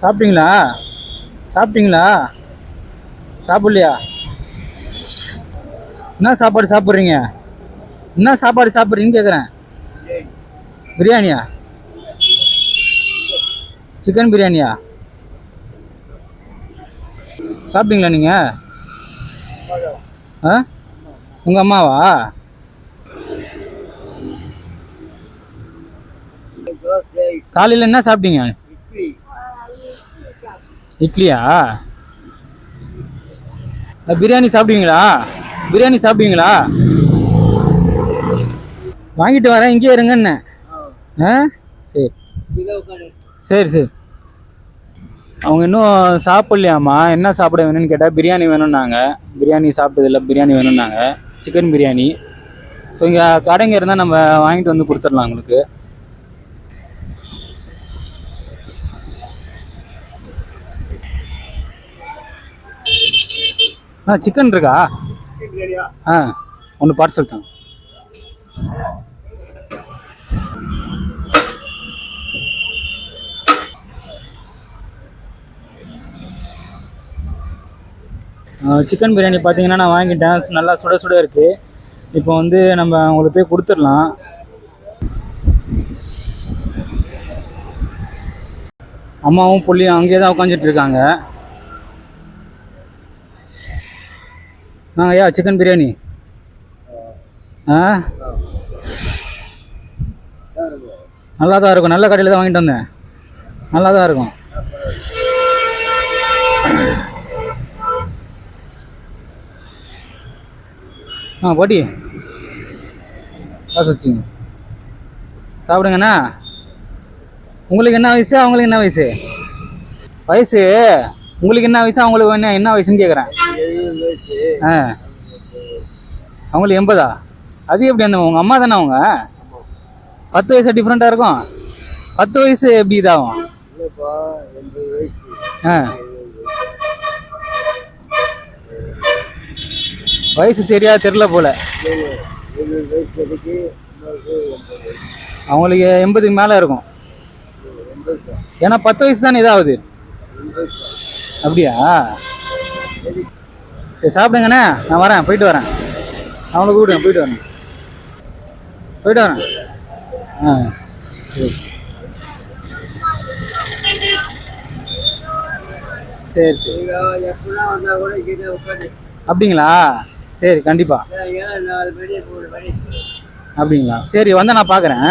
சாப்பிட்டீங்களா? சாப்பிட்டீங்களா? சாப்பிட்லையா? என்ன சாப்பாடு சாப்பிட்றீங்க? என்ன சாப்பாடு சாப்பிட்றீங்கன்னு கேட்குறேன். பிரியாணியா? சிக்கன் பிரியாணியா? சாப்பிட்டீங்களா நீங்கள்? ஆ, உங்கள் அம்மாவா? காலையில் என்ன சாப்பிட்டீங்க? இட்லியா? பிரியாணி சாப்பிடுவீங்களா? பிரியாணி சாப்பிடுவீங்களா? வாங்கிட்டு வரேன், இங்கே இருங்கன்னு. ஆ, சரி சரி சரி. அவங்க இன்னும் சாப்பிட்லையாம்மா. என்ன சாப்பிட வேணும்னு கேட்டால் பிரியாணி வேணும்னாங்க. பிரியாணி சாப்பிட்டதில்ல, பிரியாணி வேணும்னாங்க. சிக்கன் பிரியாணி. ஸோ இங்கே கடைங்க இருந்தால் நம்ம வாங்கிட்டு வந்து கொடுத்துடலாம் உங்களுக்கு. சிக்கன் இருக்கா? ஆ, ஒன்று பார்சல் தான். சிக்கன் பிரியாணி பார்த்தீங்கன்னா நான் வாங்கிட்டேன். நல்லா சுட சுட இருக்குது. இப்போ வந்து நம்ம அவங்களுக்கு போய் கொடுத்துடலாம். அம்மாவும் புள்ளியும் அங்கேயே தான் உட்காந்துட்டு இருக்காங்க. ஐயா சிக்கன் பிரியாணி. ஆ, நல்லா தான் இருக்கும். நல்ல கடையில் தான் வாங்கிட்டு வந்தேன். நல்லா தான் இருக்கும். பாட்டி காசு வச்சுங்க, சாப்பிடுங்கண்ணா. உங்களுக்கு என்ன வயசு, அவங்களுக்கு என்ன வயசு? வயசு உங்களுக்கு என்ன வயசு, அவங்களுக்கு என்ன வயசுன்னு கேட்குறேன். ஆ, அவங்களுக்கு 80. அது எப்படி? அந்த உங்கள் அம்மா தானே அவங்க? 10 வயசு டிஃப்ரெண்ட்டாக இருக்கும். 10 வயசு எப்படி இதாகும்? ஆ, வயசு சரியா தெரில போல. அவங்களுக்கு 80க்கு மேலே இருக்கும். ஏன்னா 10 வயசு தானே இதாகுது. அப்படியா? சரி சாப்பிடுங்கண்ணே, நான் வரேன், போயிட்டு வரேன். அவனை கூப்பிடுங்க, போயிட்டு வரேன், போயிட்டு வரேன். ஆ, சரி சரி. அப்படிங்களா? சரி, கண்டிப்பாக. அப்படிங்களா? சரி, வந்தால் நான் பார்க்குறேன்.